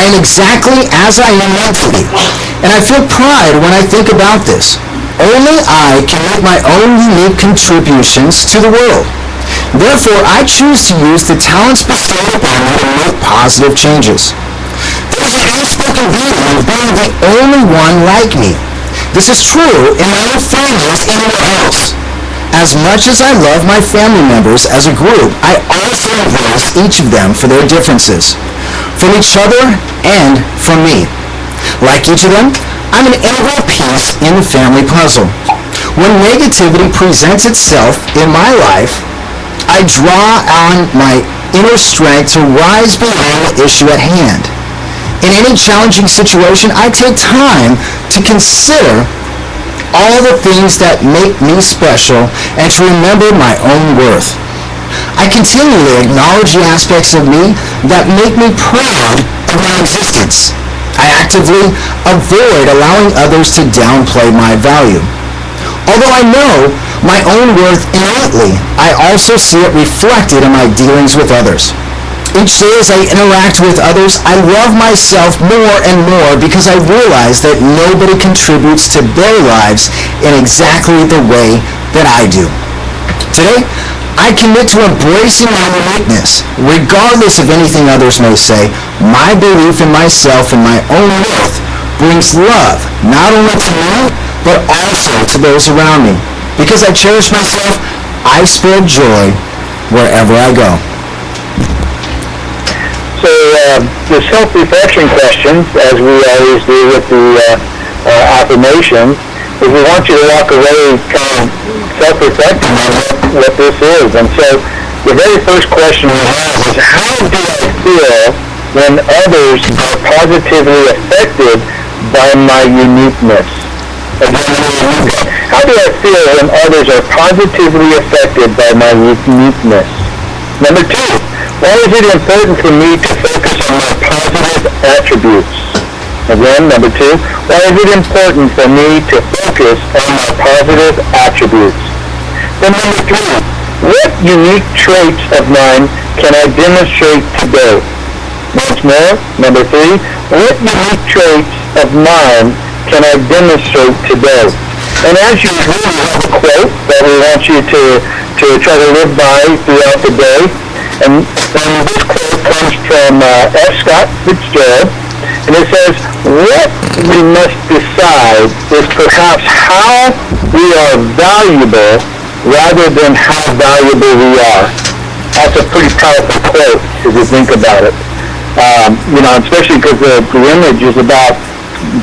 I am exactly as I am meant to be, and I feel pride when I think about this. Only I can make my own unique contributions to the world. Therefore, I choose to use the talents bestowed upon me to make positive changes. There's an unspoken beauty of being the only one like me. This is true in my own family as anywhere else. As much as I love my family members as a group, I also embrace each of them for their differences, from each other and from me. Like each of them, I'm an integral piece in the family puzzle. When negativity presents itself in my life, I draw on my inner strength to rise beyond the issue at hand. In any challenging situation, I take time to consider all the things that make me special and to remember my own worth. I continually acknowledge the aspects of me that make me proud of my existence. I actively avoid allowing others to downplay my value. Although I know my own worth innately, I also see it reflected in my dealings with others. Each day as I interact with others, I love myself more and more because I realize that nobody contributes to their lives in exactly the way that I do. Today, I commit to embracing my uniqueness, regardless of anything others may say. My belief in myself and my own worth brings love, not only to me, but also to those around me. Because I cherish myself, I spread joy wherever I go. So the self-reflection question, as we always do with the affirmation, is we want you to walk away kind of self-reflecting on what this is. And so the very first question we have is, how do I feel when others are positively affected by my uniqueness? Again, how do I feel when others are positively affected by my uniqueness? Number two, why is it important for me to focus on my positive attributes? Again, number two, why is it important for me to focus on my positive attributes? Then number three, what unique traits of mine can I demonstrate today? Once more, number three, what unique traits of mine can I demonstrate today? And as usual, we have a quote that we want you to try to live by throughout the day. And this quote comes from F. Scott Fitzgerald, and it says, what we must decide is perhaps how we are valuable rather than how valuable we are. That's a pretty powerful quote if you think about it. Especially because the image is about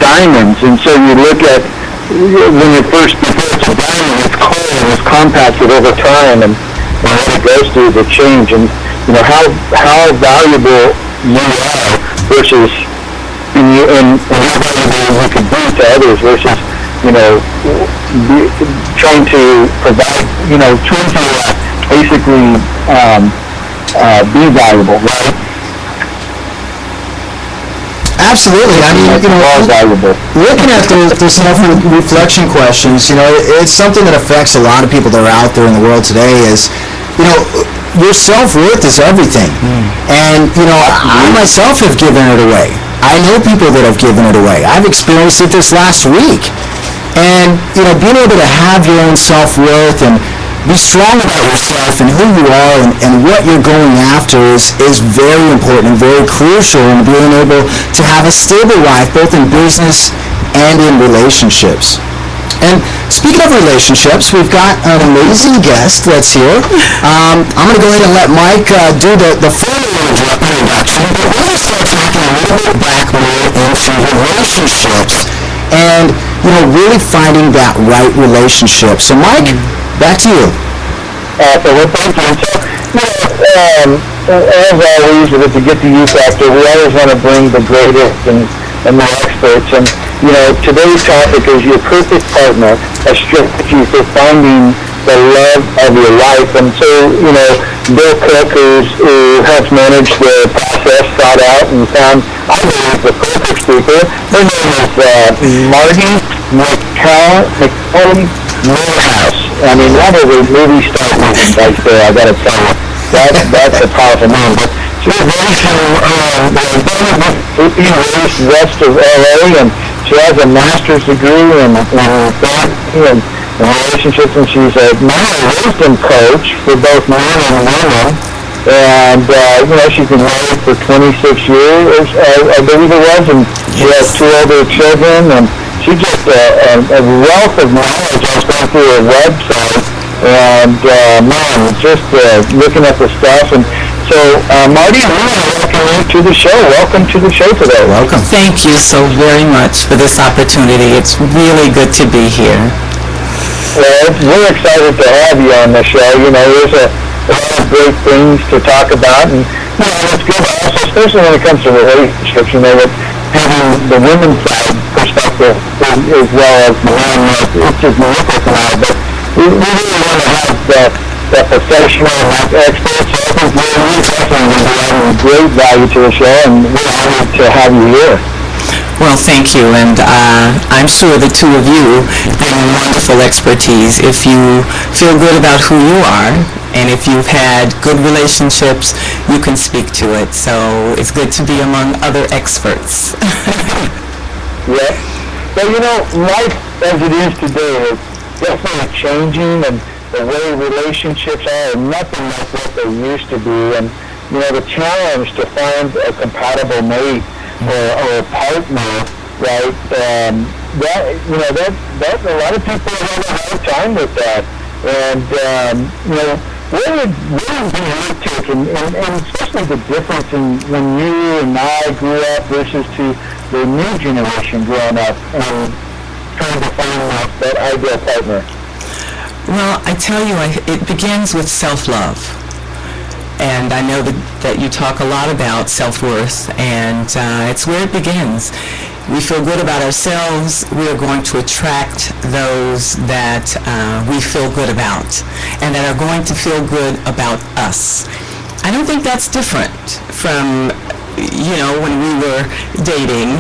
diamonds, and so you look at when you first, before it's a diamond, it's cold and it's compacted over time, and what it goes through the change, and how valuable you are versus and how valuable you can be to others versus trying to provide, trying to basically be valuable, right? Absolutely. I mean, looking at the self-reflection questions, it's something that affects a lot of people that are out there in the world today is, your self-worth is everything. And, I myself have given it away. I know people that have given it away. I've experienced it this last week. And, being able to have your own self-worth and be strong about yourself and who you are and what you're going after is very important and very crucial in being able to have a stable life, both in business and in relationships. And speaking of relationships, we've got an amazing guest that's here. I'm going to go ahead and let Mike do the formal introduction, but we're going to start talking a little bit back more into relationships and, really finding that right relationship. So, Mike, back to you. Thank you. As always, with the Get the You Factor, we always want to bring the greatest and the experts. And, today's topic is your perfect partner, a strategy for finding the love of your life. And so, Bill Cook, who helps manage the process, sought out and found, I believe, the perfect speaker. Her name is Marty McCollum Morehouse. I mean, that is a movie star right there, I gotta tell you. That's a powerful name. But she was ready to hippie raised west of LA, and she has a master's degree in therapy and relationships, and she's a mental wisdom coach for both men and women. And, she's been married for 26 years, I believe it was, and she has 2 older children, and she's just a wealth of knowledge. I was going through her website, and, just looking at the stuff. And so, Marty, I want to welcome you to the show. Welcome to the show today. Welcome. Thank you so very much for this opportunity. It's really good to be here. Well, we're excited to have you on the show. There's a lot of great things to talk about, and it's good also, especially when it comes to relationships, with having the women's side perspective as well as the man. It's just Melissa and I, but we really want to have the professional and experts. So I think we're definitely going to be adding great value to the show, and we're honored to have you here. Well, thank you, and I'm sure the two of you bring wonderful expertise. If you feel good about who you are, and if you've had good relationships, you can speak to it. So it's good to be among other experts. Yeah. Well, life as it is today is definitely changing, and the way relationships are nothing like what they used to be. And, the challenge to find a compatible mate or a partner, right? That a lot of people have a hard time with that. And where would you take, and especially the difference in when you and I grew up versus to the new generation growing up and trying to find that ideal partner? Well, I tell you, it begins with self-love. And I know that you talk a lot about self-worth, and it's where it begins. We feel good about ourselves, we are going to attract those that we feel good about, and that are going to feel good about us. I don't think that's different from, when we were dating,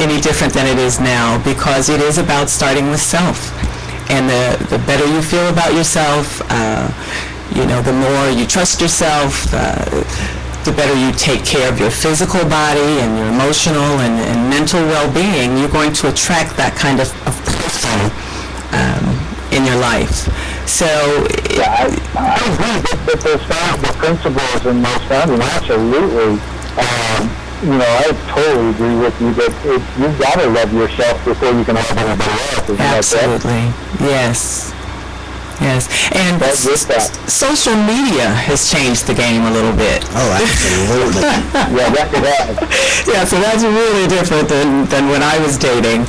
any different than it is now, because it is about starting with self. And the better you feel about yourself, the more you trust yourself, the better you take care of your physical body and your emotional and mental well-being, you're going to attract that kind of person in your life. So... Yeah, I agree, but the principles and those founding, absolutely. I totally agree with you that you've got to love yourself before you can love anybody else. Absolutely. Yes. Yes, and social media has changed the game a little bit. Oh, absolutely. Yeah, that could happen. Yeah, so that's really different than when I was dating.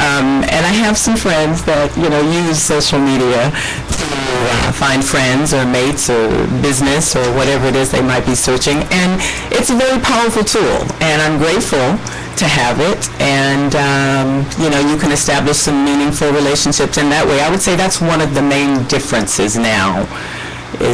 And I have some friends that, use social media to find friends or mates or business or whatever it is they might be searching. And it's a very powerful tool, and I'm grateful to have it, and you can establish some meaningful relationships in that way. I would say that's one of the main differences now. I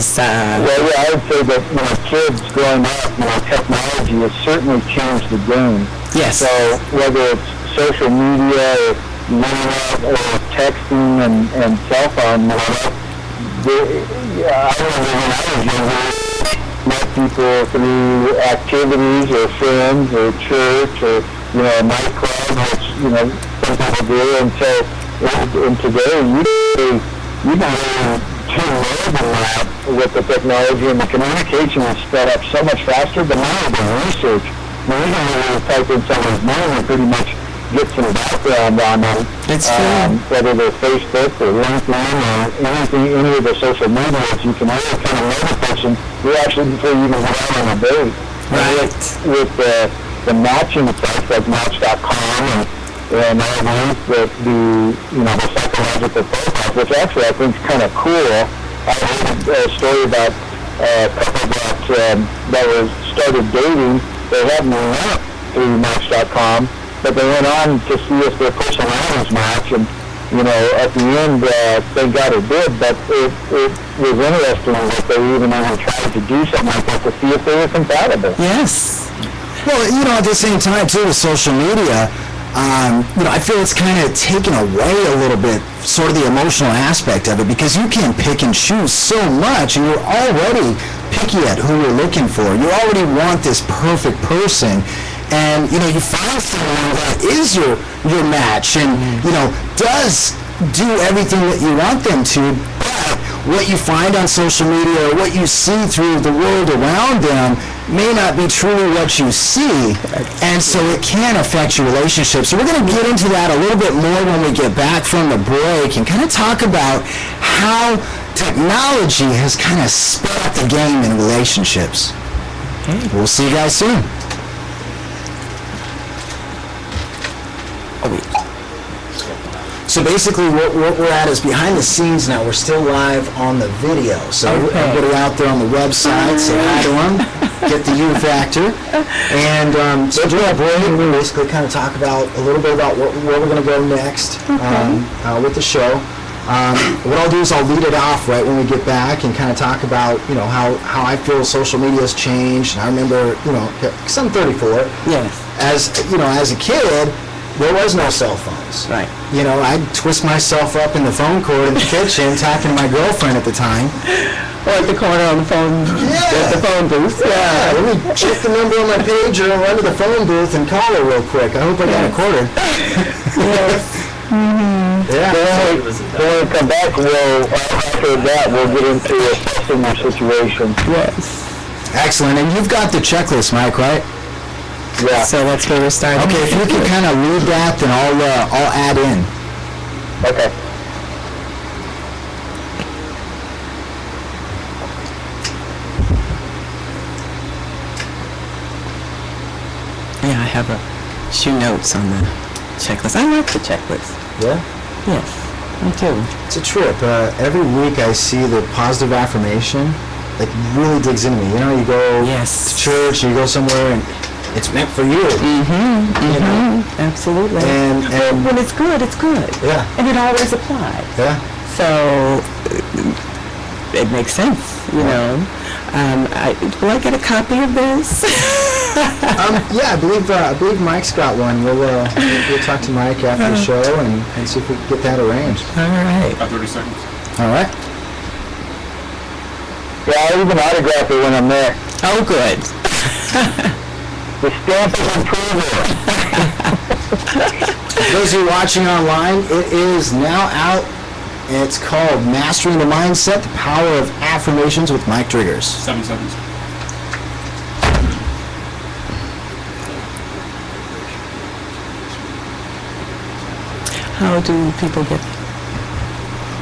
would say that kids growing up, technology has certainly changed the game. Yes. So whether it's social media or internet or texting and cell phone, I remember when I was younger, met people through activities or friends or church or a nightclub, which some people do. And so, and today you can really do more than that with the technology, and the communication is sped up so much faster. But now the research, you can really type in someone's name and pretty much get some background on them. It's true. Whether they're Facebook or LinkedIn or any of the social medias, you can really kind of know the person actually before you even go out on a date. Right. With the matching sites like Match.com and I believe that the psychological profiles, which actually I think is kind of cool. I heard a story about a couple that was started dating. They hadn't met through Match.com, but they went on to see if their personalities match, and at the end, thank God it did, but it was interesting that they even tried to do something like that to see if they were compatible. Yes. Well, at the same time, too, with social media, I feel it's kind of taken away a little bit, sort of the emotional aspect of it, because you can pick and choose so much, and you're already picky at who you're looking for. You already want this perfect person. and you find someone that is your match, and does do everything that you want them to. But what you find on social media, or what you see through the world around them, may not be truly what you see, and so it can affect your relationship. So we're going to get into that a little bit more when we get back from the break, and kind of talk about how technology has kind of sped up the game in relationships. We'll see you guys soon. So basically what we're at is behind the scenes now. We're still live on the video. So everybody out there on the website, say hi to them, get the U Factor. And so during our break, we basically kind of talk about a little bit about where we're going to go next with the show. What I'll do is I'll lead it off right when we get back and kind of talk about, how I feel social media has changed. And I remember, because I'm 34. Yes. As a kid, there was no cell phones. Right. I'd twist myself up in the phone cord in the kitchen talking to my girlfriend at the time. Or at the corner on the phone, the phone booth. Yeah, let me check the number on my pager and run to the phone booth and call her real quick. I hope I got a quarter. Yes. Yeah. When we come back, after that, we'll get into assessing your situation. Yes. Excellent. And you've got the checklist, Mike, right? Yeah. So that's where we're starting. Okay, if you can kind of lead that, then I'll add in. Okay. Yeah, I have a few notes on the checklist. I like the checklist. Yeah? Yes, me too. It's a trip. Every week I see the positive affirmation, really digs into me. You go to church, you go somewhere, and it's meant for you. Absolutely. And when it's good, it's good. Yeah. And it always applies. Yeah. So it makes sense, will I get a copy of this? Yeah, I believe Mike's got one. We'll talk to Mike after the show and see if we can get that arranged. All right. About 30 seconds. All right. Yeah, I'll even autograph it when I'm there. Oh, good. The stamp of approval. For those of you watching online, it is now out. It's called Mastering the Mindset, the Power of Affirmations with Mike Driggers. 7 seconds. How do people get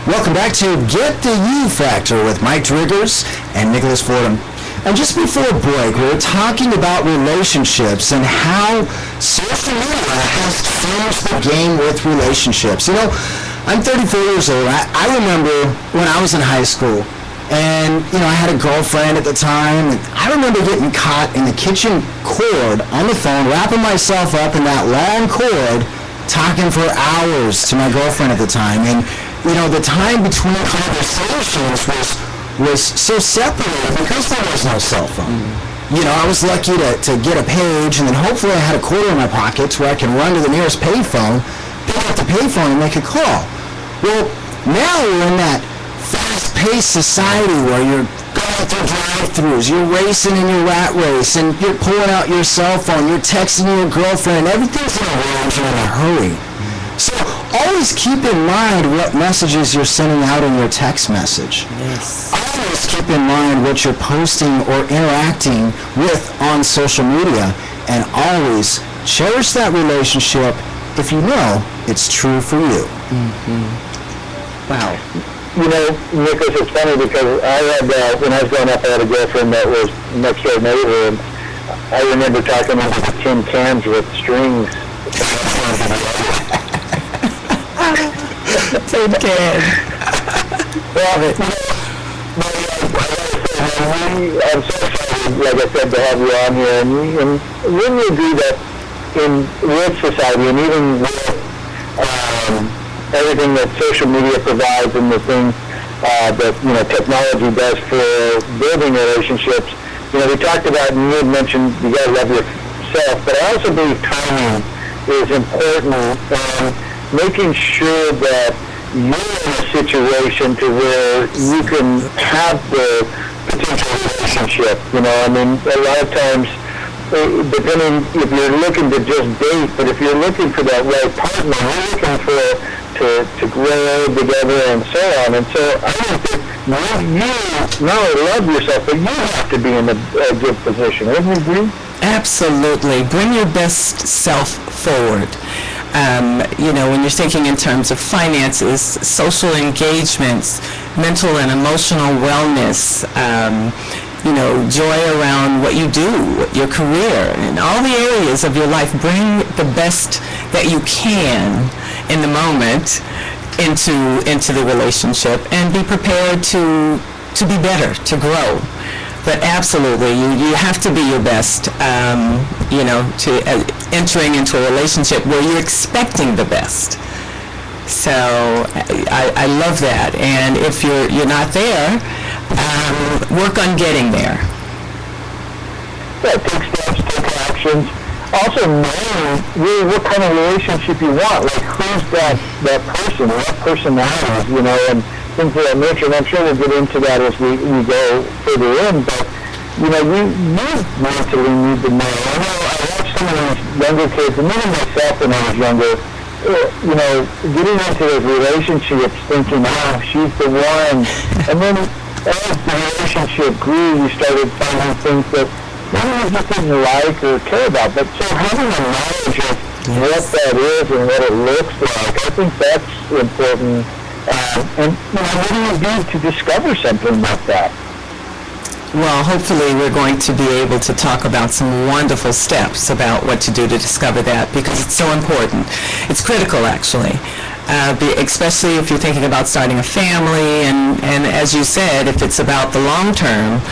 Welcome back to Get the U Factor with Mike Driggers and Nicholas Fordham. And just before break, we were talking about relationships and how social media has changed the game with relationships. I'm 34 years old. I remember when I was in high school, and I had a girlfriend at the time, and I remember getting caught in the kitchen cord on the phone, wrapping myself up in that long cord, talking for hours to my girlfriend at the time. And the time between conversations was so separated because there was no cell phone. I was lucky to get a page, and then hopefully I had a quarter in my pockets where I can run to the nearest payphone, pick up the payphone, and make a call. Well, now we're in that fast-paced society where you're going through drive-thrus, you're racing in your rat race, and you're pulling out your cell phone, you're texting your girlfriend, and everything's in a rush and in a hurry. So always keep in mind what messages you're sending out in your text message. Yes. Always keep in mind what you're posting or interacting with on social media, and always cherish that relationship if you know it's true for you. Wow. Nicholas, it's funny because I had, when I was growing up, I had a girlfriend that was next door neighbor, and I remember talking about the tin cans with strings. Tin can. Well, I'm so excited, like I said, to have you on here, and wouldn't you agree that with society, and even with everything that social media provides and the things that technology does for building relationships, we talked about, and you had mentioned you gotta love yourself, but I also believe timing is important, and making sure that you're in a situation to where you can have the potential relationship. A lot of times depending if you're looking to just date, but if you're looking for that right partner, you're looking for to grow together and so on. And so I think that you not only love yourself, but you have to be in a good position. Wouldn't you agree? Absolutely. Bring your best self forward. When you're thinking in terms of finances, social engagements, mental and emotional wellness, joy around what you do, your career, and all the areas of your life, bring the best that you can in the moment into the relationship, and be prepared to be better, to grow. But absolutely, you have to be your best, to entering into a relationship where you're expecting the best. So I love that. And if you're not there, work on getting there. Yeah, take steps, take actions. Also knowing really what kind of relationship you want. Like, who's that person, what personality, and things of that nature. And I'm sure we'll get into that as we go further in. But, you mentally need to know. I watch some of these younger kids, and even myself when I was younger, getting into those relationships thinking, she's the one. And then as the relationship grew, you started finding things that maybe you just didn't like or care about. But so having a knowledge of what that is and what it looks like, I think that's important. And what do you do to discover something like that? Well, hopefully we're going to be able to talk about some wonderful steps about what to do to discover that, because it's so important. It's critical, actually, especially if you're thinking about starting a family, and as you said, if it's about the long term,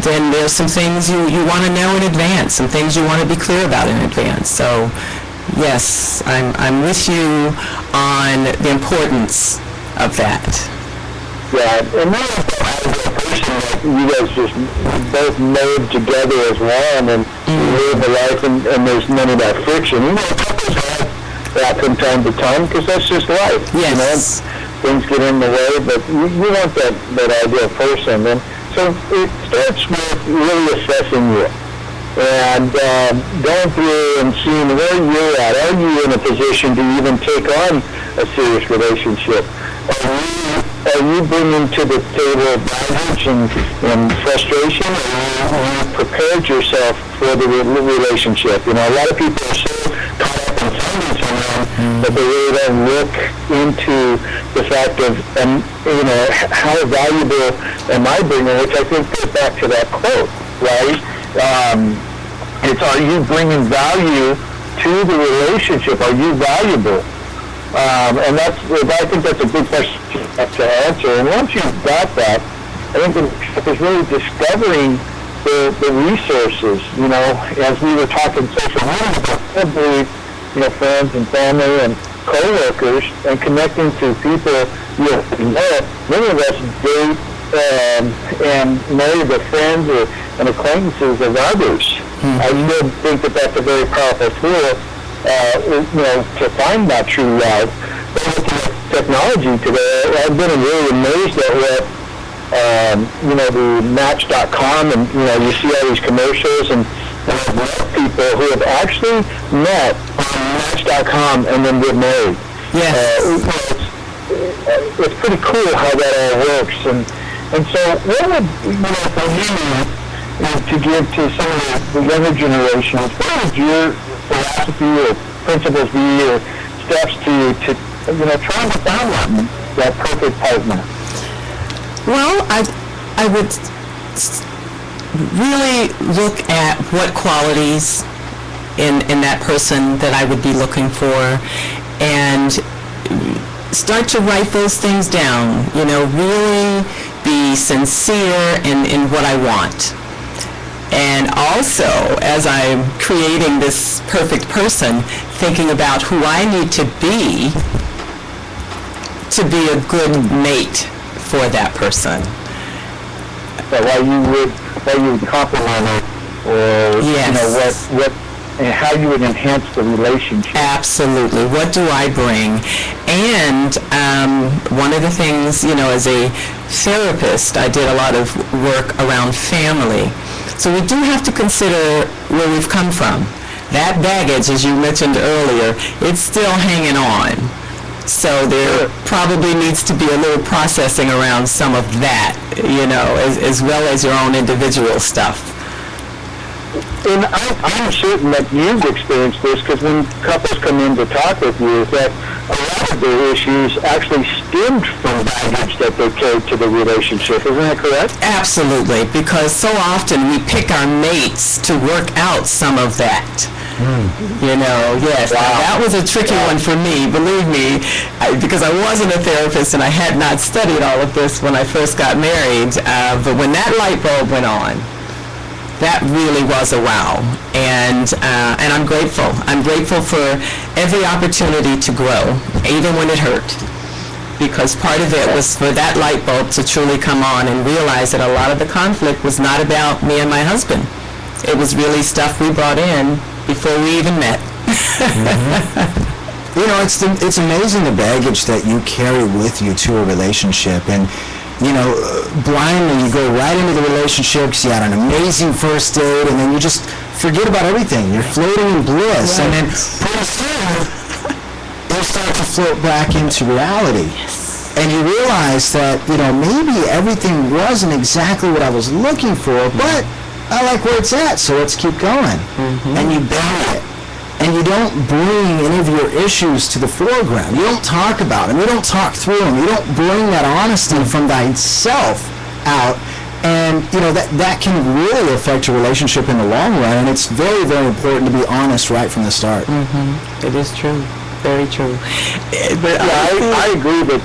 then there's some things you want to know in advance, some things you want to be clear about in advance. So, yes, I'm with you on the importance of that. Yeah, and now as a person that you guys just both made together as one and live a life, and there's none of that friction. Couples have that from time to time, because that's just life. Yes. Things get in the way, but you want that ideal person. And so it starts with really assessing you and going through and seeing where you're at. Are you in a position to even take on a serious relationship? Are you bringing to the table baggage and frustration, or have you prepared yourself for the relationship? A lot of people are so caught up in finding someone that they really don't look into the fact of, how valuable am I bringing, which I think goes back to that quote, right? It's, are you bringing value to the relationship? Are you valuable? And I think that's a big question to answer. And once you've got that, I think it's really discovering the resources. As we were talking social media, I believe, friends and family and co-workers, and connecting to people many of us date and marry the friends and acquaintances of others. I still think that that's a very powerful tool. To find that true love. But with technology today, I've been really amazed at what, the Match.com, and, you see all these commercials, and I've met people who have actually met on Match.com and then get married. Yes. It's pretty cool how that all works. And so what would, for you, to give to some of the younger generations, what would your philosophy or principles be, or steps to trying to find that perfect partner? Well, I would really look at what qualities in that person that I would be looking for, and start to write those things down. Really be sincere in what I want. And also, as I'm creating this perfect person, thinking about who I need to be a good mate for that person. So why you would compliment it, or yes. what and how you would enhance the relationship. Absolutely. What do I bring? And one of the things, as a therapist, I did a lot of work around family. So we do have to consider where we've come from. That baggage, as you mentioned earlier, it's still hanging on. So there probably needs to be a little processing around some of that, as well as your own individual stuff. And I'm certain that you've experienced this, because when couples come in to talk with you, that a lot of their issues actually stemmed from baggage that they carried to the relationship. Isn't that correct? Absolutely, because so often we pick our mates to work out some of that. Yes. Wow. Now, that was a tricky one for me, believe me, because I wasn't a therapist and I had not studied all of this when I first got married. But when that light bulb went on, that really was a wow, and I'm grateful. I'm grateful for every opportunity to grow, even when it hurt, because part of it was for that light bulb to truly come on and realize that a lot of the conflict was not about me and my husband. It was really stuff we brought in before we even met. It's amazing the baggage that you carry with you to a relationship, and blindly you go right into the relationship because you had an amazing first date, and then you just forget about everything. You're floating in bliss, and then pretty soon you'll start to float back into reality. And you realize that, maybe everything wasn't exactly what I was looking for, but I like where it's at, so let's keep going. And you bury it. And you don't bring any of your issues to the foreground. You don't talk about them. You don't talk through them. You don't bring that honesty from thyself out. And, that can really affect your relationship in the long run. And it's very, very important to be honest right from the start. It is true. Very true. But I agree that,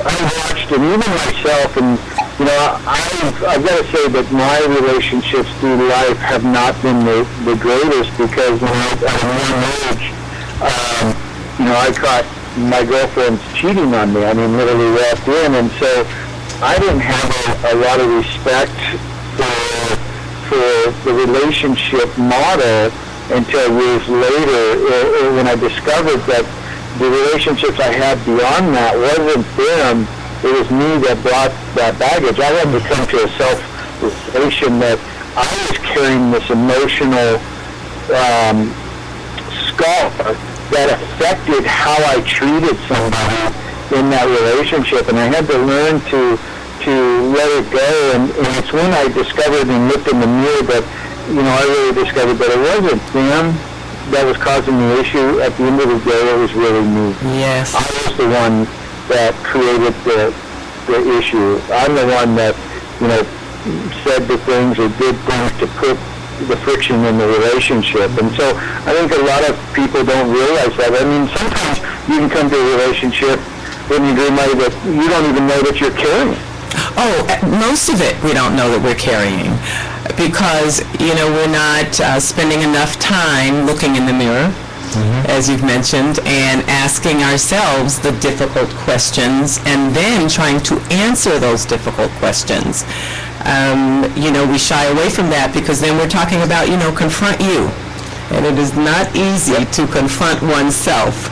I watched, and even myself, and I've got to say that my relationships through life have not been the greatest, because when I was at a young age, I caught my girlfriends cheating on me. I mean, literally walked in, and so I didn't have a lot of respect for the relationship model until years later, when I discovered that the relationships I had beyond that wasn't them. It was me that brought that baggage. I had to come to a self-realization that I was carrying this emotional scar that affected how I treated somebody in that relationship, and I had to learn to let it go. And it's when I discovered and looked in the mirror that, I really discovered that it wasn't them that was causing the issue. At the end of the day, it was really me. Yes. I was the one that created the issue. I'm the one that, said the things or did things to put the friction in the relationship. And so I think a lot of people don't realize that. I mean, sometimes you can come to a relationship when you do money that you don't even know that you're carrying. Oh, most of it we don't know that we're carrying, because, we're not spending enough time looking in the mirror, as you've mentioned, and asking ourselves the difficult questions, and then trying to answer those difficult questions. We shy away from that, because then we're talking about, confront you. And it is not easy to confront oneself.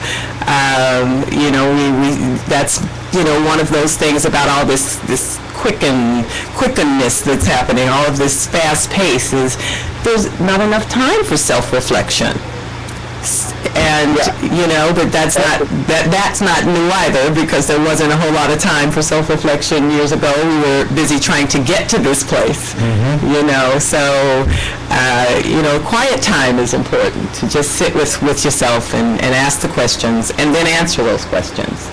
That's, one of those things about all this quickenness that's happening, all of this fast pace, is there's not enough time for self-reflection. And but that's not new either, because there wasn't a whole lot of time for self-reflection years ago. We were busy trying to get to this place. So quiet time is important, to just sit with yourself and ask the questions and then answer those questions.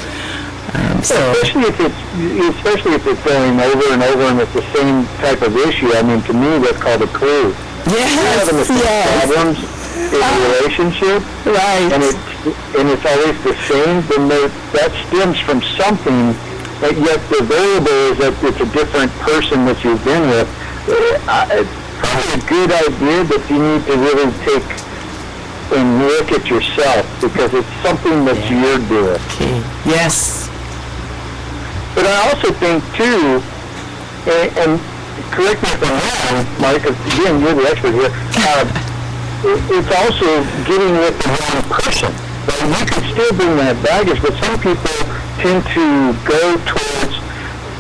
Especially if it's going over and over and it's the same type of issue. I mean, to me, that's called a clue. Yes. You're having the same problems in a relationship, right? And it's always the same. Then that stems from something, but yet the variable is that it's a different person that you've been with. It's probably a good idea that you need to really take and look at yourself, because it's something that you're doing. Okay. Yes. But I also think, too, and correct me if I'm wrong, Mike, because again, you're the expert here, it's also getting with the wrong person. Right? You can still bring that baggage, but some people tend to go towards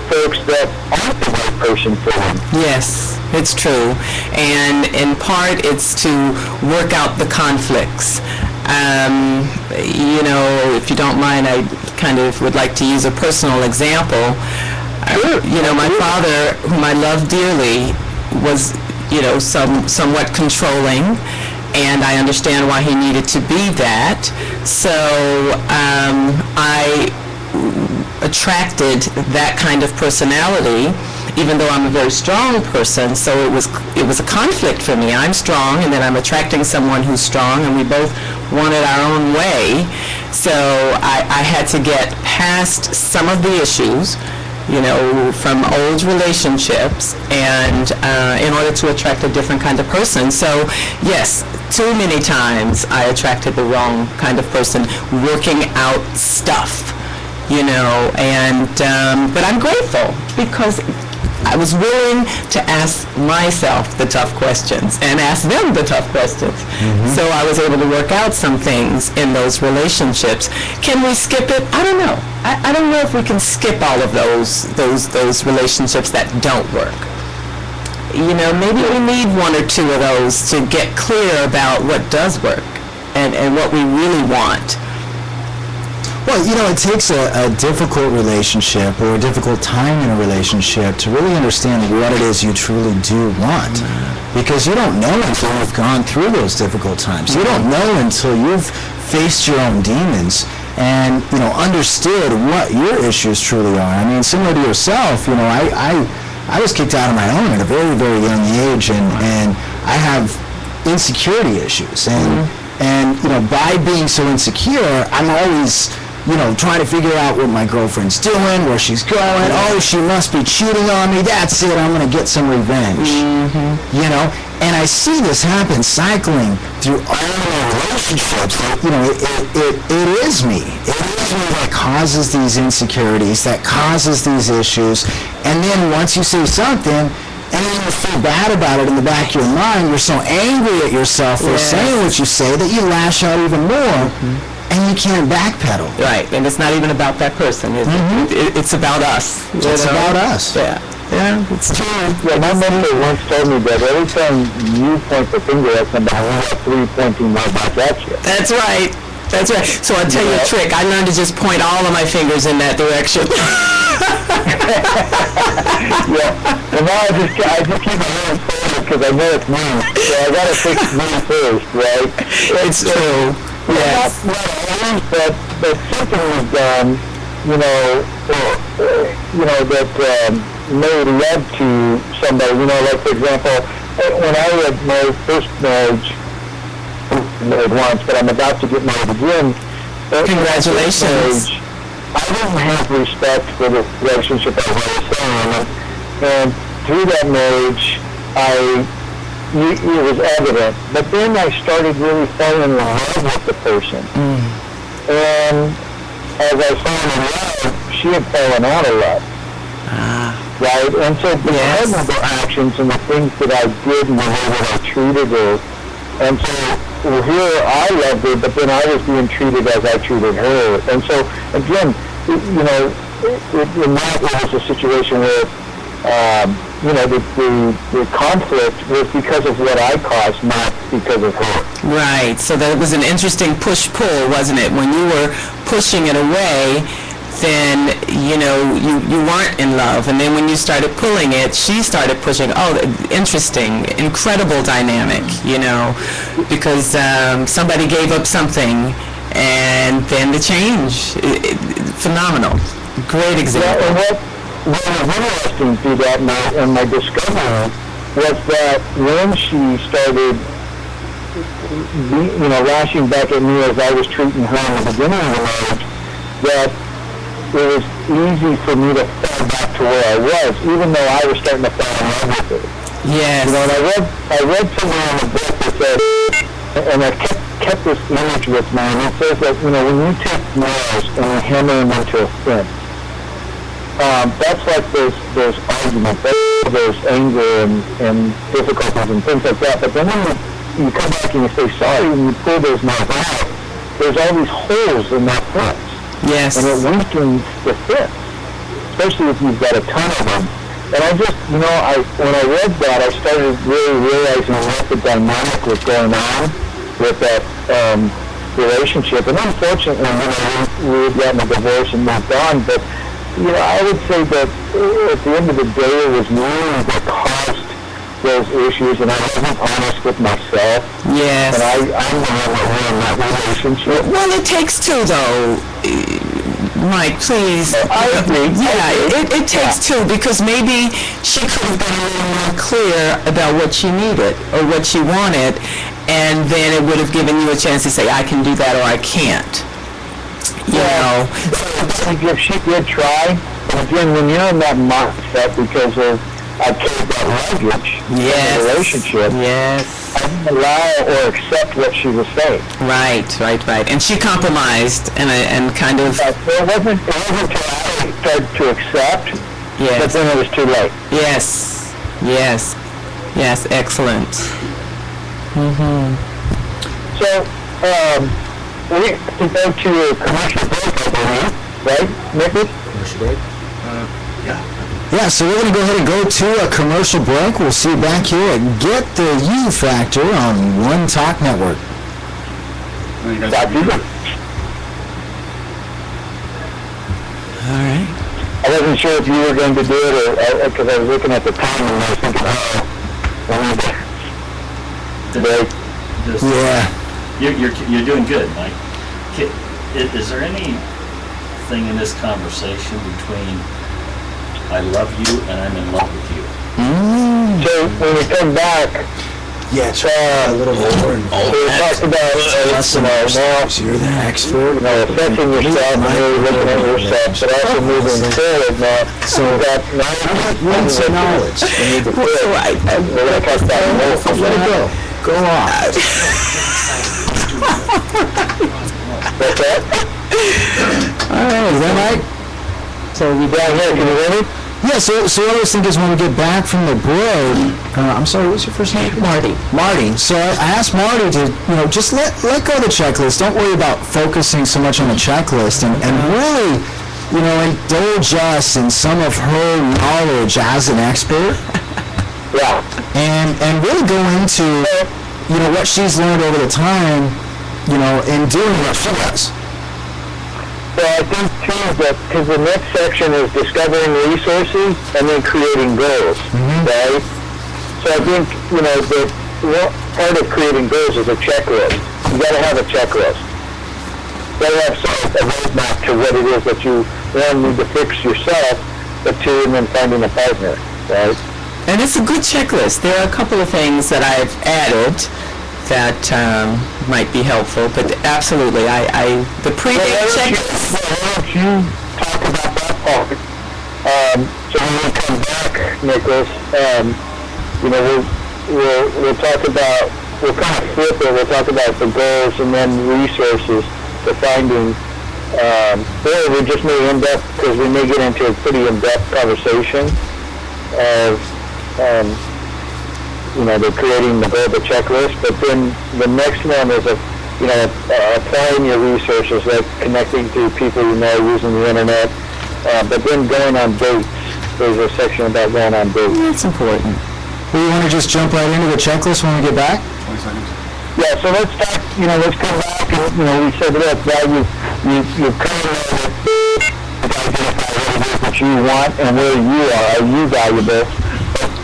folks that aren't the right person for them. Yes. It's true. And in part, it's to work out the conflicts. If you don't mind, I kind of would like to use a personal example. My father, whom I love dearly, was, somewhat controlling, and I understand why he needed to be that. So I attracted that kind of personality, even though I'm a very strong person. So it was a conflict for me. I'm strong, and then I'm attracting someone who's strong, and we both wanted our own way. So I had to get past some of the issues, from old relationships, and in order to attract a different kind of person. So yes, too many times I attracted the wrong kind of person, working out stuff, but I'm grateful because I was willing to ask myself the tough questions and ask them the tough questions. So I was able to work out some things in those relationships. Can we skip it? I don't know. I don't know if we can skip all of those relationships that don't work. Maybe we need one or two of those to get clear about what does work and what we really want. Well, it takes a difficult relationship or a difficult time in a relationship to really understand what it is you truly do want. Because you don't know until you've gone through those difficult times. You don't know until you've faced your own demons and, understood what your issues truly are. I mean, similar to yourself, I was kicked out of my home at a very, very young age, and I have insecurity issues. And by being so insecure, I'm always trying to figure out what my girlfriend's doing, where she's going. Oh, she must be cheating on me. That's it. I'm going to get some revenge. And I see this happen cycling through all my relationships. It is me. It is me that causes these insecurities, that causes these issues. And then once you say something, and then you feel bad about it in the back of your mind, you're so angry at yourself for saying what you say that you lash out even more. And you can't backpedal. Right, and it's not even about that person. It's about us. It's about us. Yeah, it's true. Yeah, my mentor once told me that every time you point the finger at somebody, you have three pointing right back at you. That's right. That's right. So I'll tell you a trick. I learned to just point all of my fingers in that direction. Well, now I just keep my hands forward because I know it's me. So I got to fix me first, right? It's true. Yes. Not always, but something was done, that made love to somebody. Like, for example, when I had my first marriage, married once, but I'm about to get married again. Congratulations. I didn't have respect for the relationship I was saying, and through that marriage, it was evident. But then I started really falling in love with the person. And as I fell in love, she had fallen out of love. Right? And so because of her actions and the things that I did and the way that I treated her, and so here I loved her, but then I was being treated as I treated her. And so, again, in that was a situation where the conflict was because of what I caused, not because of her. Right. So that was an interesting push-pull, wasn't it? When you were pushing it away, then, you weren't in love. And then when you started pulling it, she started pushing. Oh, interesting. Incredible dynamic, because somebody gave up something, and then the change. Phenomenal. Great example. Yeah, what was interesting through that night and my discovery was that when she started, lashing back at me as I was treating her in the beginning of the marriage, that it was easy for me to fall back to where I was, even though I was starting to fall in love with her. Yes. And I read somewhere in the book that said, and I kept this image with me, and it says that, when you take nails and you hammer them into a flint, that's like there's argument, there's anger and difficulties and things like that. But then when you come back and you say sorry and you pull those nails out, there's all these holes in that flint. Yes. And it weakens the flint, especially if you've got a ton of them. And I just, when I read that, I started really realizing what the dynamic was going on with that relationship. And unfortunately, we had gotten a divorce and moved on. But, I would say that at the end of the day, it was me that caused those issues, and I wasn't honest with myself. Yes. And I'm the one that ruined that relationship. Well, it takes two, though. Mike, please. I agree. Yeah, it takes two, because maybe she could have been a little more clear about what she needed or what she wanted, and then it would have given you a chance to say, I can do that or I can't. You know? If she did try, but again, when you're in that mindset because of I carried that luggage in the relationship, yes, I didn't allow or accept what she was saying. Right. And she compromised and kind of... So it wasn't until I started to accept, yes. but then it was too late. Yes, excellent. Mm-hmm. So, we have to go to a commercial break, I believe, right, Nicky? Commercial break? Yeah, so we're going to go ahead and go to a commercial break. We'll see you back here at Get the U Factor on One Talk Network. All right. I wasn't sure if you were going to do it, or because I was looking at the time and I was thinking, You're doing good, Mike. Is there anything in this conversation between I love you and I'm in love with you? So when we come back, a little more. So we talked about, now, you're the expert. assessing yourself and really looking at yourself, but also moving forward now. So we've got once knowledge. we need to quit. We're going to talk about more. Let it go. Go on. What's that? All right, is that right? So we down here, can you hear me? Yeah, so what I was thinking is when we get back from the break, I'm sorry, what's your first name? Marty. So I asked Marty to, just let go of the checklist. Don't worry about focusing so much on the checklist and really, indulge us in some of her knowledge as an expert. Yeah. And really go into, what she's learned over the time, in doing what she does. So I think, too, that because the next section is discovering resources and then creating goals, right? So I think, part of creating goals is a checklist. You got to have a checklist. You got to have a roadmap to what it is that you, one, need to fix yourself, but two, and then finding a partner, right? And it's a good checklist. There are a couple of things that I've added that might be helpful, but absolutely, the pre-date checklist. Why don't you talk about that part? So when we come back, Nicholas, we'll talk about, we'll kind of flip it. We'll talk about the goals and then resources to finding. Or we just may end up, because we may get into a pretty in-depth conversation of they're creating the checklist, but then the next one is applying your resources, like connecting to people using the internet, but then going on dates. There's a section about going on dates. That's important. Well, you want to just jump right into the checklist when we get back? 20 seconds. Yeah, so let's talk, let's come back and, we said, look, now you've kind of identify what it is that you want and where you are you valuable?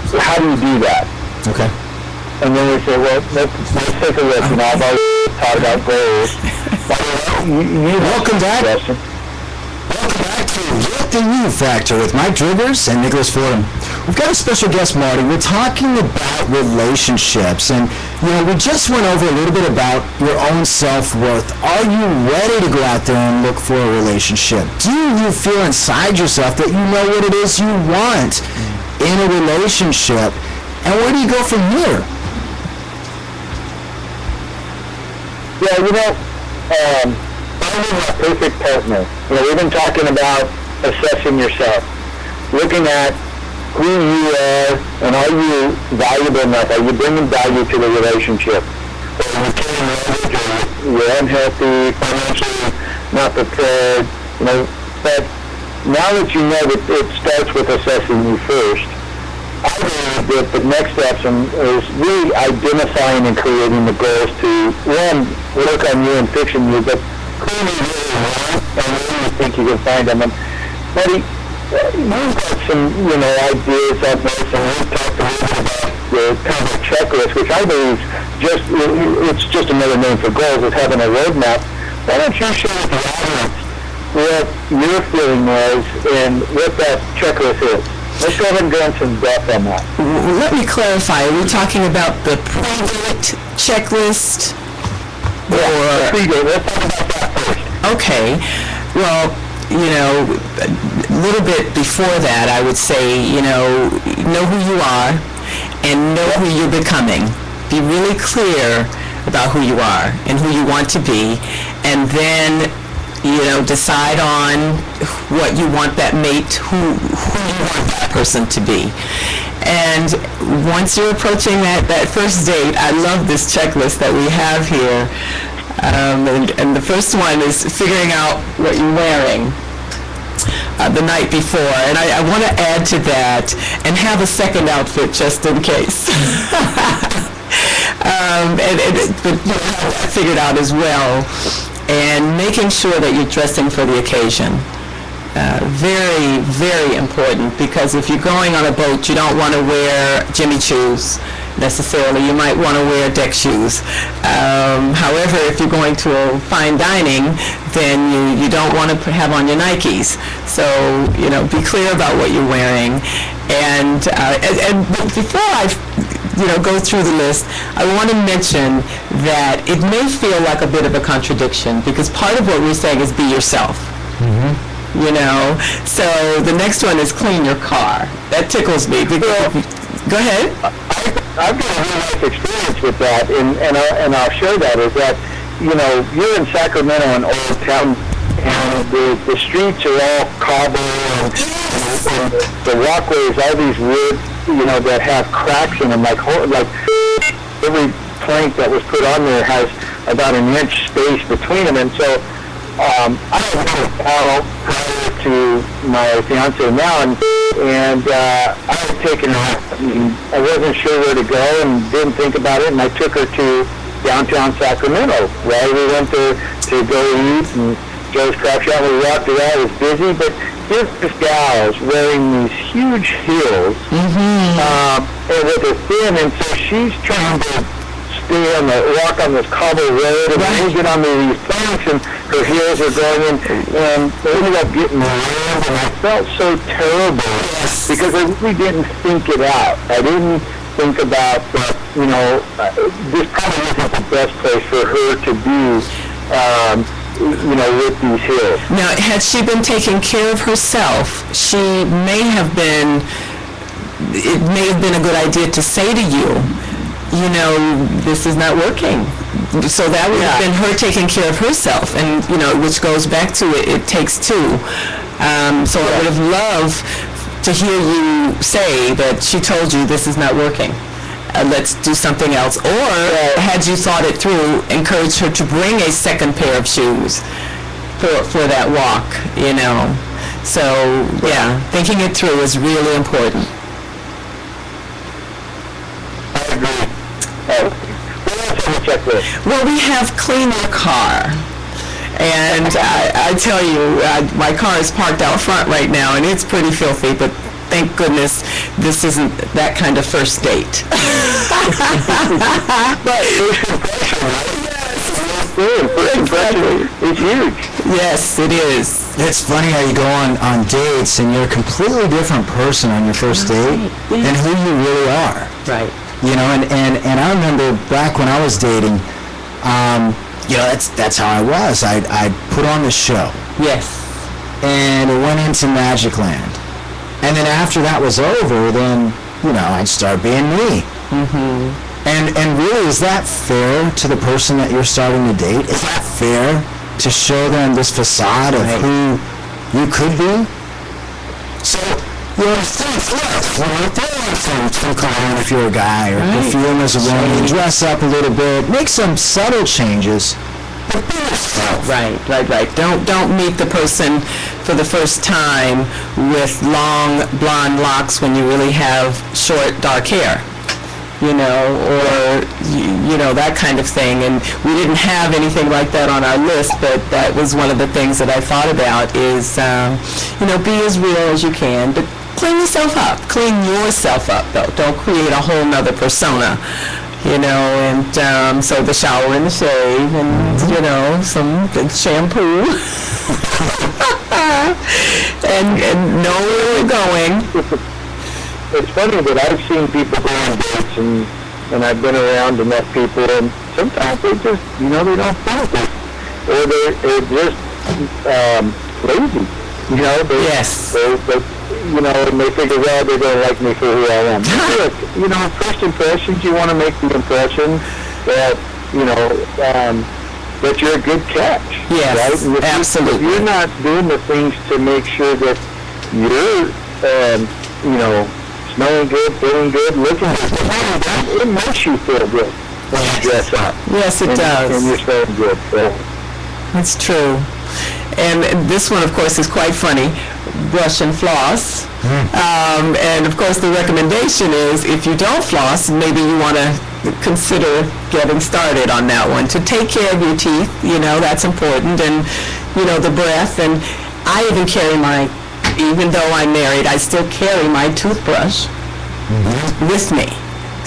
So how do you do that? Okay. And then we say, well, let's take a look. I've already talked about goals. Welcome back. Welcome back to Get the U Factor with Mike Driggers and Nicholas Fordham. We've got a special guest, Marty. We're talking about relationships, and we just went over a little bit about your own self-worth. Are you ready to go out there and look for a relationship? Do you feel inside yourself that you know what it is you want in a relationship? And where do you go from here? Yeah, finding a perfect partner. We've been talking about assessing yourself, looking at who you are, and are you valuable enough? Are you bringing value to the relationship? Or are you taking advantage, or you're unhealthy, financially not prepared, But now that you know that it starts with assessing you first, I believe that the next step is really identifying and creating the goals to, one, work on you and fixing you, but clearly really want and where you think you can find them. And Buddy, you've got some, ideas on this, and we've talked a little bit about the kind of a checklist, which I believe it's just another name for goals, is having a roadmap. Why don't you share with the audience what your feeling was and what that checklist is? Let's go ahead and go into some depth on that. Let me clarify. Are we talking about the pre-date checklist? Yeah, pre-date. Let's talk about that first. Okay. Well, a little bit before that, I would say, know who you are and know who you're becoming. Be really clear about who you are and who you want to be, and then decide on what you want that mate, who you want that person to be. And once you're approaching that first date, I love this checklist that we have here. And the first one is figuring out what you're wearing the night before. And I want to add to that and have a second outfit just in case. But have that figured out as well. And making sure that you're dressing for the occasion. Very, very important, because if you're going on a boat, you don't want to wear Jimmy Choos necessarily. You might want to wear deck shoes. However, if you're going to a fine dining, then you don't want to have on your Nikes. So, be clear about what you're wearing. And before I go through the list, I want to mention that it may feel like a bit of a contradiction, because part of what we're saying is be yourself. Mm-hmm. So the next one is clean your car. That tickles me. Go ahead. I've got a real life experience with that, and I'll share that, is that, you're in Sacramento, an old town, and the streets are all cobble, and the walkways, all these wood, that have cracks in them, like every plank that was put on there has about an inch space between them. And so I had a car prior to my fiance now, and I had taken her. I wasn't sure where to go and didn't think about it, and I took her to downtown Sacramento. Right, we went there to go eat and Joe's Craft Shop. We walked around. It was busy, but here's this gal wearing these huge heels, and with her thin, and so she's trying to walk on this cobble road, and we get on these planks, and her heels are going in, and they ended up getting rammed, and I felt so terrible because I really didn't think it out. I didn't think about that, this probably isn't the best place for her to be, with these hills. Now, had she been taking care of herself, it may have been a good idea to say to you, this is not working. So that would have been her taking care of herself, and, which goes back to it takes two. So I would have loved to hear you say that she told you this is not working. Let's do something else. Or had you thought it through, encourage her to bring a second pair of shoes for that walk, So, thinking it through is really important. I agree. What else on the checklist? Well, we have clean your car. And I tell you, my car is parked out front right now, and it's pretty filthy, but thank goodness this isn't that kind of first date. But first impression, right? First impression is huge. Yes, it is. It's funny how you go on dates and you're a completely different person on your first date than who you really are. Right. And I remember back when I was dating, that's how I was. I'd put on the show. Yes. And it went into Magic Land. And then after that was over, then, I'd start being me. Mm-hmm. And really, is that fair to the person that you're starting to date? Is that fair to show them this facade of who you could be? So, throw on cologne if you're a guy, or perfume as a woman, dress up a little bit, make some subtle changes, Right. Don't meet the person for the first time with long blonde locks when you really have short dark hair, or that kind of thing. And we didn't have anything like that on our list, but that was one of the things that I thought about is, be as real as you can, but clean yourself up. Clean yourself up, though. Don't create a whole nother persona. And so the shower and the shave and, some good shampoo. and know where we're going. It's funny that I've seen people go on dates and I've been around enough people and sometimes they just, they don't focus. Or they're just lazy. Yes. And they figure, well, they don't like me for who I am. Look, first impressions, you want to make the impression that, that you're a good catch. Yes, right? And absolutely. If you're not doing the things to make sure that you're, smelling good, feeling good, looking good, it makes you feel good when you dress up. Yes, it does. And you're smelling good. So. That's true. And this one, of course, is quite funny. Brush and floss. And, of course, the recommendation is if you don't floss, maybe you want to consider getting started on that one. To take care of your teeth, that's important. And, the breath. And I even carry even though I'm married, I still carry my toothbrush with me.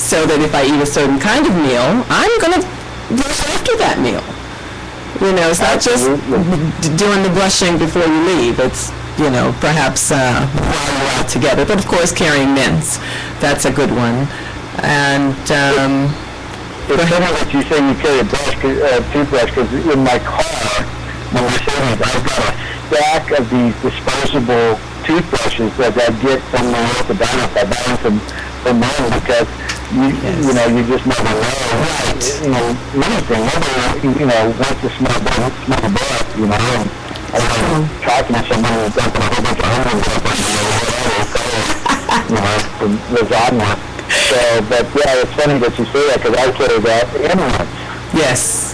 So that if I eat a certain kind of meal, I'm going to brush after that meal. It's not just doing the brushing before you leave. It's, perhaps while you're out together. But, of course, carrying mints. That's a good one. And it's funny that you say you carry a toothbrush, because in my car, when we're saving, I've got a stack of these disposable toothbrushes that I get from the orthodontist. I buy them from mine because you just never know. Right. Anything. Once the smell the breath, and I'm talking to someone who's dumping a whole bunch of onions or lasagna. So, but yeah, it's funny that you say that because I carry that and yes.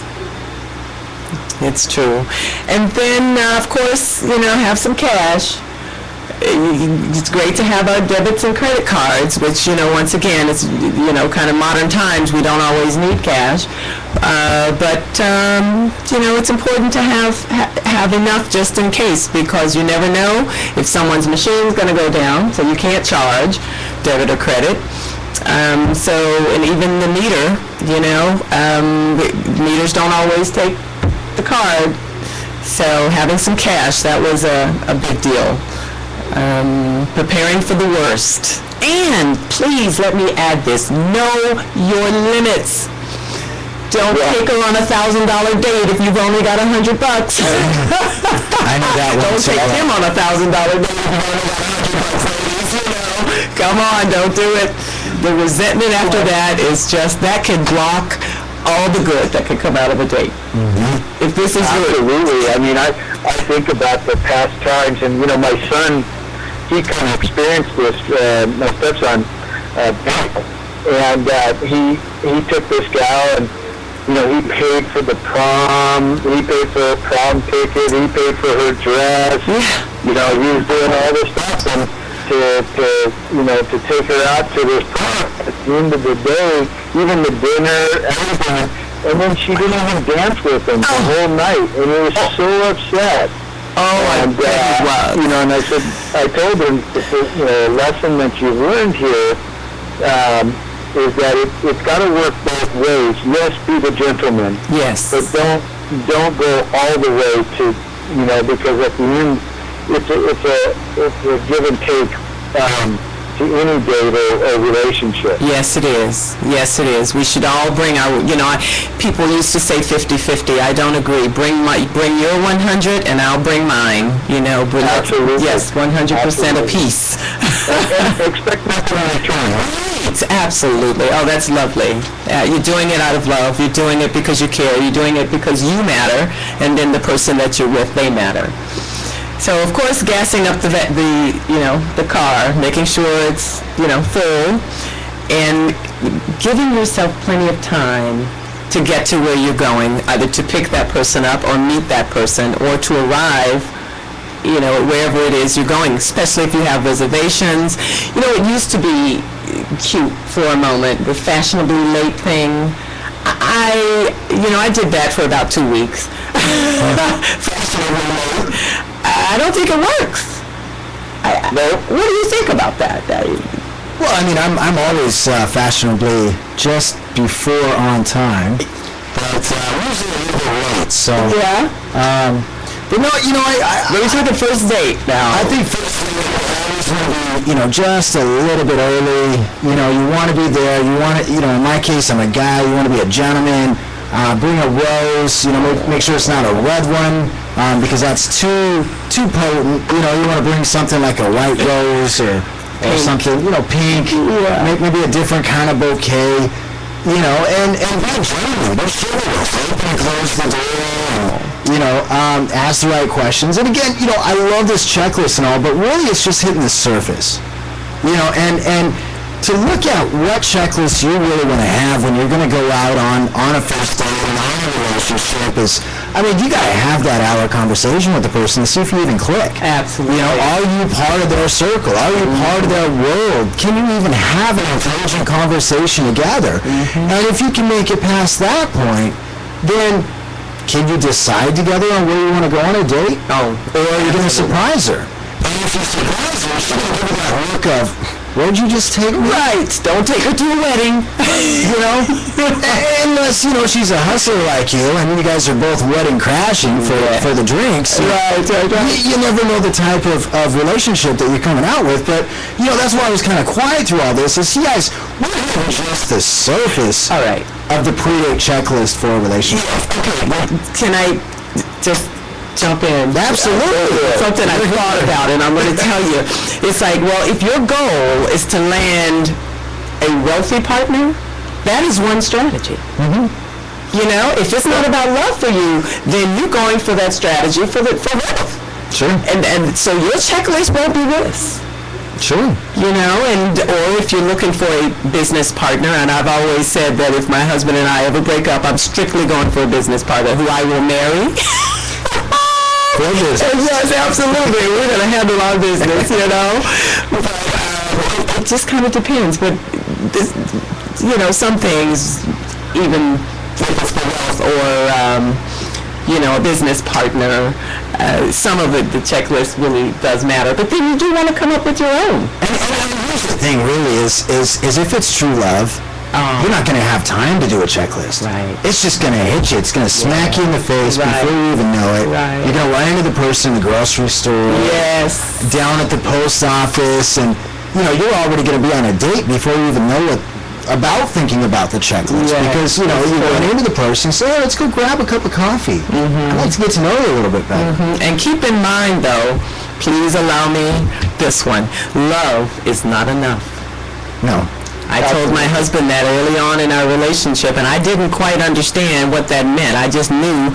It's true. And then, of course, have some cash. It's great to have our debits and credit cards, which, once again, it's, kind of modern times. We don't always need cash. But it's important to have enough just in case, because you never know if someone's machine is going to go down, so you can't charge debit or credit. And even the meter, meters don't always take the card. So having some cash, that was a big deal. Preparing for the worst. And please let me add this. Know your limits. Don't take her on $1,000 date if you've only got $100. I know that one. Don't take him on $1,000 date if you've only got $100, ladies. Come on, don't do it. The resentment after that is just, that can block all the good that could come out of a date. If this is absolutely. I mean, I think about the past times, and my son, he kind of experienced this. My stepson, and he took this gal, and he paid for the prom. He paid for her prom ticket. He paid for her dress. He was doing all this stuff, and to take her out to this prom. At the end of the day, even the dinner, everything, and then she didn't even dance with him the whole night, and he was so upset. And and I told him, a lesson that you learned here is that it's got to work both ways. Yes, be the gentleman. Yes. But don't go all the way to, because at the end, it's a give and take to any date or relationship. Yes, it is. Yes, it is. We should all bring our, people used to say 50-50. I don't agree. Bring your 100 and I'll bring mine. Absolutely. Yes, 100% apiece. And expect nothing in return. Right. Absolutely. Oh, that's lovely. You're doing it out of love. You're doing it because you care. You're doing it because you matter, and then the person that you're with, they matter. So, of course, gassing up the car, making sure it's, full, and giving yourself plenty of time to get to where you're going, either to pick that person up or meet that person, or to arrive, wherever it is you're going, especially if you have reservations. It used to be cute for a moment, the fashionably late thing. I did that for about 2 weeks. Fashionably late. I don't think it works. What do you think about that? Well, I mean, I'm always fashionably just before on time, but usually a little bit late. So yeah. But no, We're talking first date now. I think first date always want to be, just a little bit early. You want to be there. You want to, in my case, I'm a guy. You want to be a gentleman. Bring a rose. Make sure it's not a red one, because that's too potent. You want to bring something like a white rose or something, pink. Yeah. Maybe a different kind of bouquet. And be a gentleman. Don't show us. Open and close the door. Ask the right questions. And again, I love this checklist and all, but really it's just hitting the surface. And to look at what checklist you really want to have when you're going to go out on a first date and on a relationship is, you got to have that hour conversation with the person to see if you even click. Absolutely. Are you part of their circle? Are you part of their world? Can you even have an intelligent conversation together? Mm-hmm. And if you can make it past that point, then can you decide together on where you want to go on a date? Oh, or are you going to surprise her? And if you surprise her, she's going to give you that look of, where'd you just take me? Right. Don't take her to a wedding. Unless, she's a hustler like you, and you guys are both wedding crashing for the drinks. Right. You never know the type of relationship that you're coming out with, but, that's why I was kind of quiet through all this, is you guys, we're hitting just the surface of the pre-date checklist for a relationship. Okay, can I just jump in? Absolutely. Something I thought about, and I'm going to tell you. It's like, well, if your goal is to land a wealthy partner, that is one strategy. Mm-hmm. If it's not about love for you, then you're going for that strategy for wealth. Sure. And so your checklist won't be this. Sure. Or if you're looking for a business partner, and I've always said that if my husband and I ever break up, I'm strictly going for a business partner who I will marry. Yes, absolutely. We're going to handle our business, But it just kind of depends. But, some things, even for wealth or, a business partner, some of it, the checklist really does matter. But then you do want to come up with your own. And here's the thing, really, is if it's true love, you're not going to have time to do a checklist. Right. It's just going to hit you. It's going to smack you in the face before you even know it. Right. You're going to run into the person in the grocery store. Yes. Down at the post office. And, you're already going to be on a date before you even know about thinking about the checklist. Yeah. Because, you run into the person and say, oh, let's go grab a cup of coffee. Mm-hmm. I'd like to get to know you a little bit better. Mm-hmm. And keep in mind, though, please allow me this one. Love is not enough. No. I told my husband that early on in our relationship, and I didn't quite understand what that meant. I just knew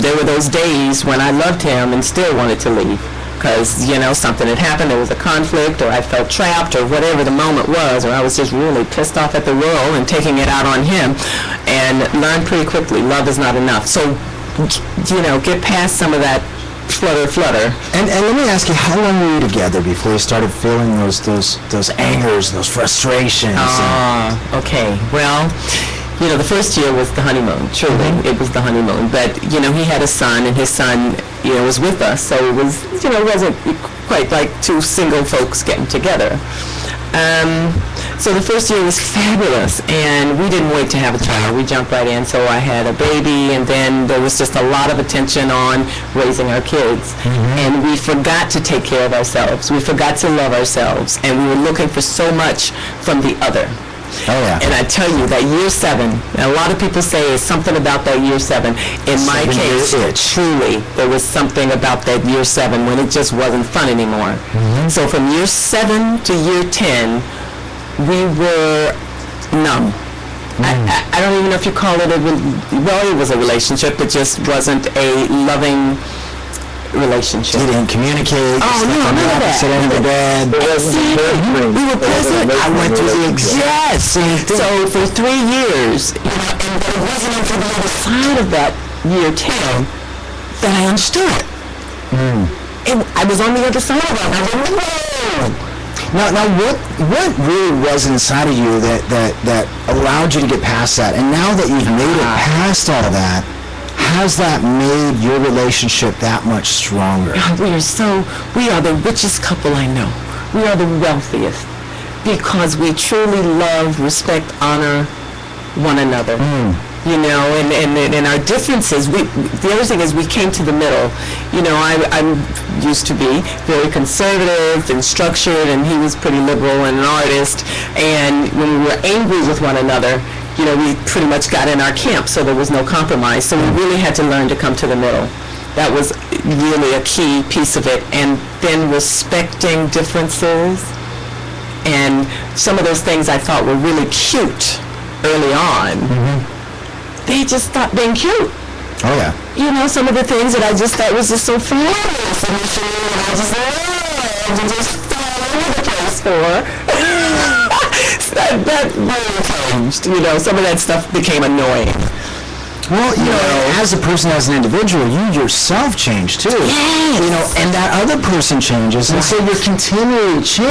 there were those days when I loved him and still wanted to leave because, something had happened. There was a conflict, or I felt trapped, or whatever the moment was, or I was just really pissed off at the world and taking it out on him, and learned pretty quickly, love is not enough. So, get past some of that flutter. And let me ask you, how long were you together before you started feeling those angers, those frustrations? Okay. Well, the first year was the honeymoon. Truly, it was the honeymoon. But he had a son, and his son, was with us, so it was, it wasn't quite like two single folks getting together. So the first year was fabulous, and we didn't wait to have a child. We jumped right in, so I had a baby, and then there was just a lot of attention on raising our kids. Mm-hmm. And we forgot to take care of ourselves. We forgot to love ourselves, and we were looking for so much from the other. Oh, yeah. And I tell you, that year 7, and a lot of people say it's something about that year 7. In my case, truly, there was something about that year 7 when it just wasn't fun anymore. Mm-hmm. So from year 7 to year 10, we were numb. I don't even know if you call it it was a relationship. It just wasn't a loving relationship. You didn't communicate. Oh, no, none of that. Sit in the bed. We were present. I went through the exact same thing. So for 3 years, and it wasn't until the other side of that year 10 that I understood. And I was on the other side of it. I was like, whoa. Now, what really was inside of you that allowed you to get past that? And now that you've made it past all that, has that made your relationship that much stronger? We are the richest couple I know. We are the wealthiest because we truly love, respect, honor one another. You know, and our differences, the other thing is we came to the middle. You know, I used to be very conservative and structured, and he was pretty liberal and an artist. And when we were angry with one another, you know, we pretty much got in our camp, so there was no compromise. So we really had to learn to come to the middle. That was really a key piece of it. And then respecting differences. And some of those things I thought were really cute early on. They just stopped being cute. Oh, yeah. You know, some of the things that I just thought was just so fabulous initially, and I just loved and just fell all over the place for. that really changed. You know, some of that stuff became annoying. Well, you know, as a person, as an individual, you yourself change too. Yes. You know, and that other person changes, and so you're continually changing.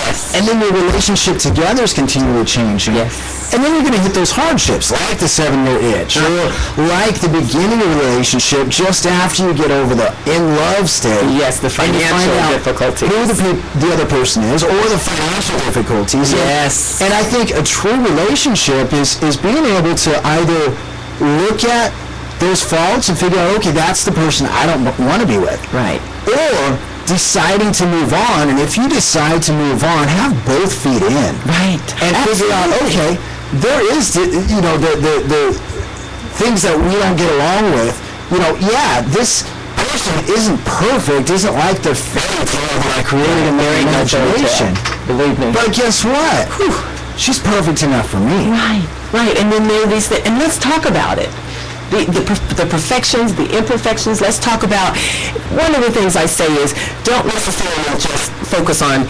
Yes. And then your relationship together is continually changing. Yes. And then you're going to hit those hardships, like the 7-year itch, or like the beginning of the relationship, just after you get over the in-love stage. Yes, the financial difficulties. Who the other person is, or the financial difficulties. Yes. And I think a true relationship is being able to either look at those faults and figure out, okay, that's the person I don't want to be with. Right. Or deciding to move on, and if you decide to move on, have both feet in. Right. And figure out, okay, there is, the things that we don't get along with. You know, yeah, this person isn't perfect, isn't like the fairy tale that I created in my imagination. Believe me. But guess what? She's perfect enough for me. Right. And then there are these things, and let's talk about it. The perfections, the imperfections, let's talk about. One of the things I say is don't necessarily just focus on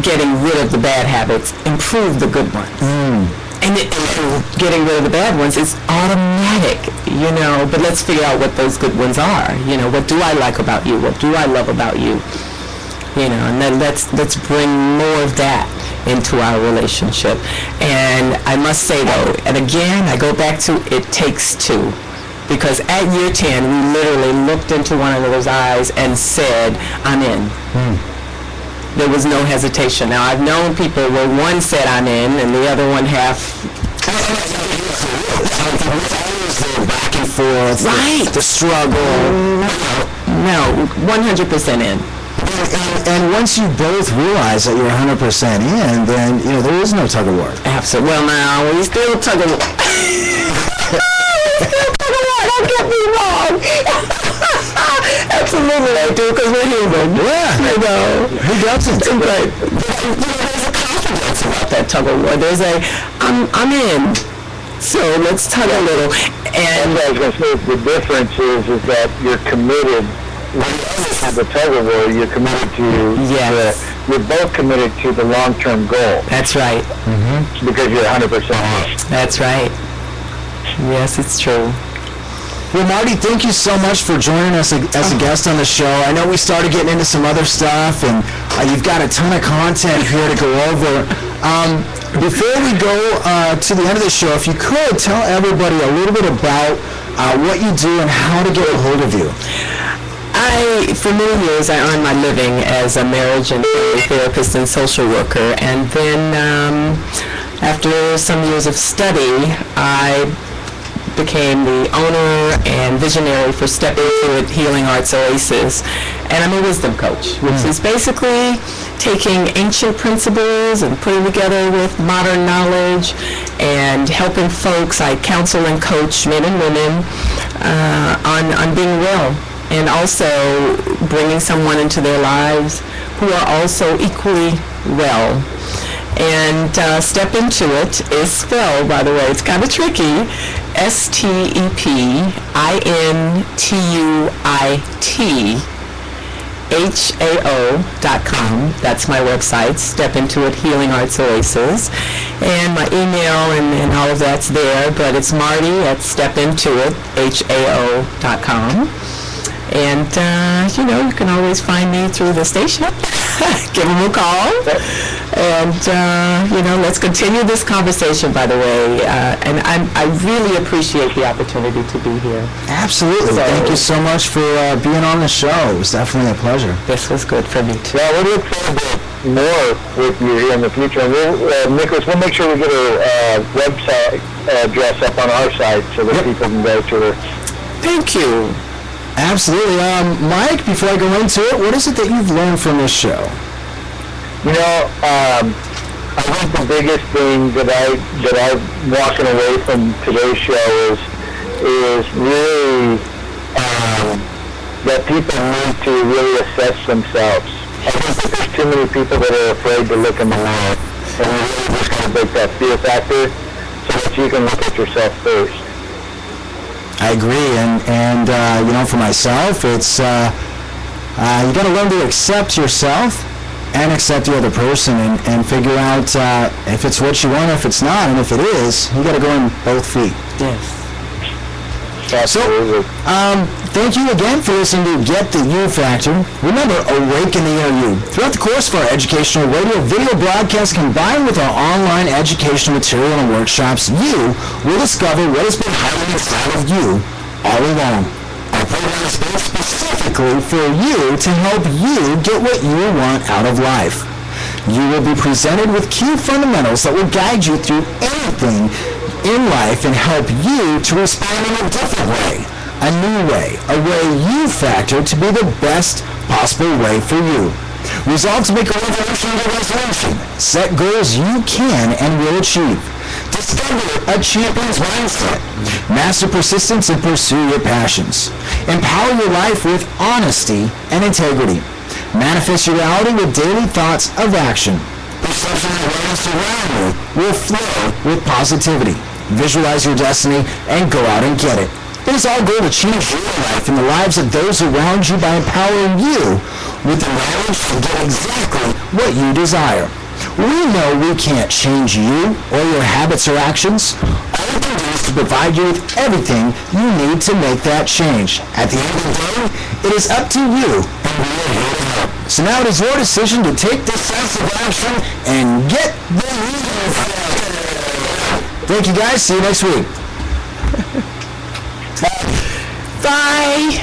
getting rid of the bad habits, improve the good ones. And getting rid of the bad ones is automatic, you know, but let's figure out what those good ones are. You know, what do I like about you? What do I love about you? You know, and then let's bring more of that into our relationship. And I must say, though, and again, I go back to it takes two. Because at year 10, we literally looked into one another's eyes and said, I'm in. There was no hesitation. Now, I've known people where one said I'm in and the other one half. Back and forth. Right. The struggle. No, 100% in. And once you both realize that you're 100% in, then, you know, there is no tug of war. Absolutely. Well, now, we still tug of war. Don't get me wrong. Absolutely, I do, because we're human. Yeah. You know. Who doesn't? Right. There's a confidence about that tug of war. There's I'm in. So let's tug a little. And I was going to say, the difference is that you're committed. When you have the tug of war, you're committed to. Yes. You're both committed to the long-term goal. That's right. Because you're 100% in. That's right. Yes, it's true. Well, Marty, thank you so much for joining us as a guest on the show. I know we started getting into some other stuff, and you've got a ton of content here to go over. Before we go to the end of the show, if you could, tell everybody a little bit about what you do and how to get a hold of you. For many years, I earned my living as a marriage and family therapist and social worker, and then after some years of study, I became the owner and visionary for Stepping Through It Healing Arts Oasis, and I'm a wisdom coach, which is basically taking ancient principles and putting together with modern knowledge and helping folks. I counsel and coach men and women on being well, and also bringing someone into their lives who are also equally well. And Step Into It is spelled, by the way, it's kind of tricky, StepIntuit.com. That's my website, Step Into It Healing Arts Oasis. And my email and all of that's there, but it's Marty at StepIntuit.com. And, you can always find me through the station. Give them a call. And, let's continue this conversation, by the way. And I really appreciate the opportunity to be here. Absolutely. Thank you so much for being on the show. It was definitely a pleasure. This was good for me, too. Yeah, we'll look forward to more with you here in the future. And Nicholas, we'll make sure we get a website address up on our site so that people can go to it. Thank you. Absolutely. Mike, before I go into it, what is it that you've learned from this show? I think the biggest thing that I'm walking away from today's show is really that people need to really assess themselves. I think that there's too many people that are afraid to look in the mirror, and we really just got to break that fear factor so that you can look at yourself first. I agree, and for myself, it's you got to learn to accept yourself and accept the other person, and figure out if it's what you want or if it's not, and if it is, you got to go on both feet. Yes. Absolutely. So, thank you again for listening to Get the You Factor. Remember, awaken the inner you. Throughout the course of our educational radio video broadcast combined with our online educational material and workshops, you will discover what has been hiding inside of you all along. Our program is built specifically for you to help you get what you want out of life. You will be presented with key fundamentals that will guide you through anything in life and help you to respond in a different way, a new way, a way you factor to be the best possible way for you. Resolve to make a revolution of resolution. Set goals you can and will achieve. Discover a champion's mindset. Master persistence and pursue your passions. Empower your life with honesty and integrity. Manifest your reality with daily thoughts of action. Perception and awareness around you will flow with positivity. Visualize your destiny and go out and get it. It is our goal to change your life and the lives of those around you by empowering you with the knowledge to get exactly what you desire. We know we can't change you or your habits or actions. All we can do is to provide you with everything you need to make that change. At the end of the day, it is up to you, and we are here to help. So now it is your decision to take decisive action and get the You Factor. Thank you guys. See you next week. Bye.